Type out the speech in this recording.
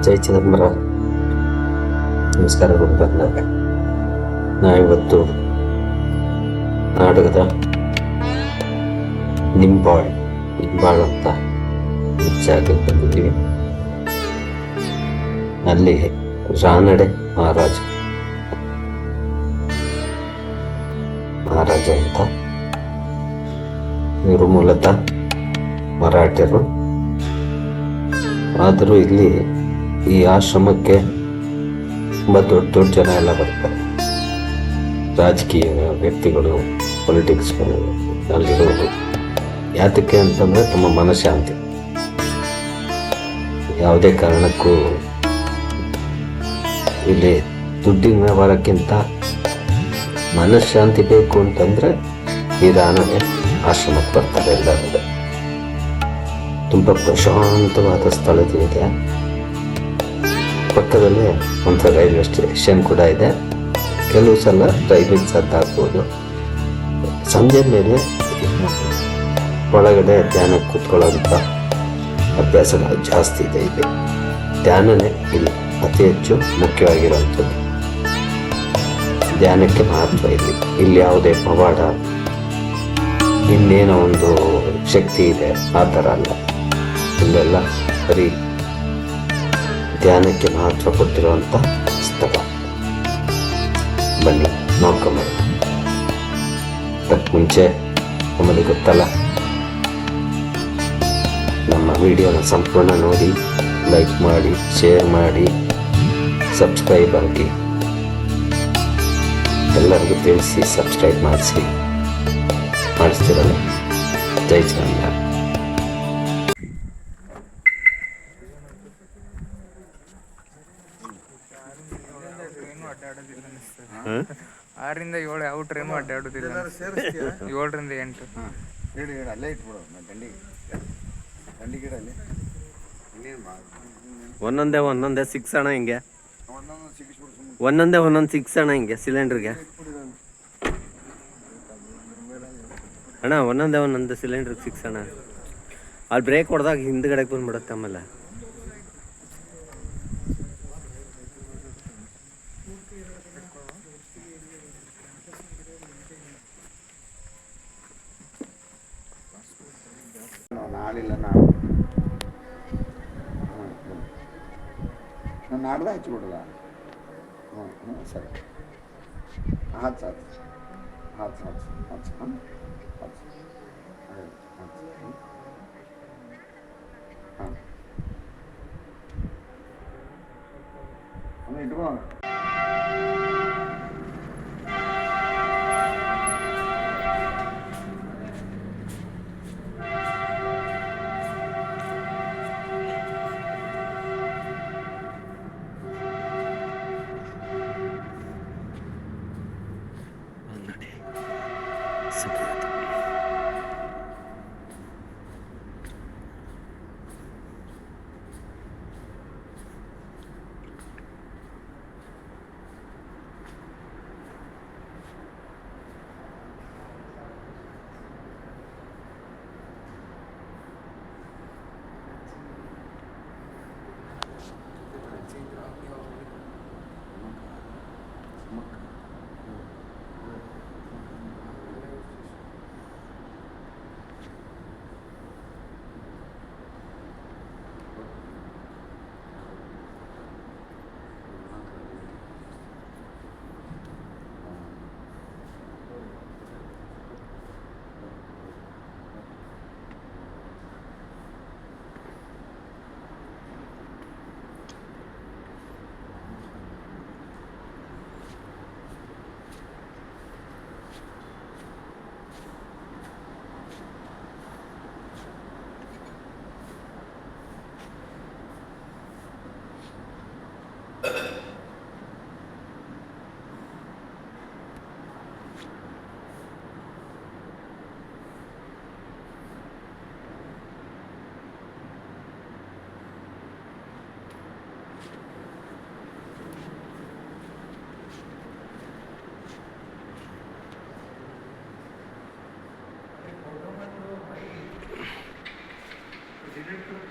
ಜೈ ಚಿದಂಬರ. ನಮಸ್ಕಾರ ಗುರುಬಂಧುಗಳೇ. ನಾವಿವತ್ತು ನಾಟಕದ ನಿಂಬಾಳ್ ಅಂತ ಜಾಗಕ್ಕೆ ಬಂದಿದ್ದೀವಿ. ಅಲ್ಲಿ ರಾನಡೆ ಮಹಾರಾಜ ಅಂತ ಇವರು ಮೂಲತಃ ಮರಾಠರು. ಆದರೂ ಇಲ್ಲಿ ಈ ಆಶ್ರಮಕ್ಕೆ ತುಂಬ ದೊಡ್ಡ ದೊಡ್ಡ ಜನ ಎಲ್ಲ ಬರ್ತಾರೆ. ರಾಜಕೀಯ ವ್ಯಕ್ತಿಗಳು, ಪೊಲಿಟಿಕ್ಸ್ಗಳು ಅಲ್ಲಿರೋರು. ಯಾತಕ್ಕೆ ಅಂತಂದ್ರೆ ತಮ್ಮ ಮನಃಶಾಂತಿ. ಯಾವುದೇ ಕಾರಣಕ್ಕೂ ಇಲ್ಲಿ ದುಡ್ಡಿನ ವ್ಯವಹಾರಕ್ಕಿಂತ ಮನಃಶಾಂತಿ ಬೇಕು ಅಂತಂದ್ರೆ ಈ ರಾನಡೆ ಆಶ್ರಮಕ್ಕೆ ಬರ್ತಾರೆ ಎಲ್ಲರೂ. ತುಂಬ ಪ್ರಶಾಂತವಾದ ಸ್ಥಳದಿದೆ. ಪಕ್ಕದಲ್ಲೇ ಒಂದು ರೈಲ್ವೆ ಸ್ಟೇಷನ್ ಕೂಡ ಇದೆ. ಕೆಲವು ಸಲ ರೈಲಿಗೆ ಸದ್ದಾಗ್ಬೋದು. ಸಂಜೆ ಮೇಲೆ ಒಳಗಡೆ ಧ್ಯಾನಕ್ಕೆ ಕೂತ್ಕೊಳ್ಳೋಂಥ ಅಭ್ಯಾಸಗಳು ಜಾಸ್ತಿ ಇದೆ. ಇಲ್ಲಿ ಧ್ಯಾನನೇ ಇಲ್ಲಿ ಅತಿ ಹೆಚ್ಚು ಮುಖ್ಯವಾಗಿರುವಂಥದ್ದು. ಧ್ಯಾನಕ್ಕೆ ಮಹತ್ವ ಇಲ್ಲಿ ಯಾವುದೇ ಪವಾಡ, ಇನ್ನೇನೋ ಒಂದು ಶಕ್ತಿ ಇದೆ ಆ ಥರ ಅಲ್ಲ. ಇಲ್ಲೆಲ್ಲ ಬರೀ ಧ್ಯಾನಕ್ಕೆ ಮಹತ್ವ ಕೊಟ್ಟಿರುವಂಥ ಸ್ಥಳ. ಬನ್ನಿ ನೋಡ್ಕೊಂಬ. ಅದಕ್ಕೆ ಮುಂಚೆ ನಮಗೆ ಗೊತ್ತಲ್ಲ, ನಮ್ಮ ವಿಡಿಯೋನ ಸಂಪೂರ್ಣ ನೋಡಿ, ಲೈಕ್ ಮಾಡಿ, ಶೇರ್ ಮಾಡಿ, ಸಬ್ಸ್ಕ್ರೈಬ್ ಆಗಿ, ಎಲ್ಲರಿಗೂ ತಿಳಿಸಿ ಸಬ್ಸ್ಕ್ರೈಬ್ ಮಾಡಿಸ್ತಿರಲ್ಲ. ಜೈ ಚಾಮರಾಜ. ಆರಿಂದ 7 ಯಾವ ಟ್ರೈನು ಅಡ್ಡಾಡೋದಿಲ್ಲ. 7ರಿಂದ 8 ಅಲ್ಲೇ ಇಟ್ಬಿಡು. ದಂಡಿ ಗಿಡ ಅಲ್ಲಿ ಒಂದೊಂದೇ 6 ಅಣ್ಣ ಹಿಂಗೆ, ಒಂದೊಂದು 6 ಅಣ್ಣ ಹಿಂಗೆ ಸಿಲಿಂಡರ್ಗೆ ಅಣ್ಣ. ಒಂದೊಂದು ಸಿಲಿಂಡ್ರಿಗೆ 6 ಅಣ್ಣ. ಅಲ್ಲಿ ಬ್ರೇಕ್ ಹೊಡೆದಾಗ ಹಿಂದ್ಗಡೆಗೆ ಬಂದ್ಬಿಡುತ್ತೆ. ಆಮೇಲೆ ನಾಳಿಲ್ಲ. ನಾನು ನಾಡ್ದ ಹಚ್ಚಿಬಿಡಲ್ಲ. ಸರಿ. ಹಚ್ಚ ಇಟ್ಕೋ. ಡಿಲೀಟ್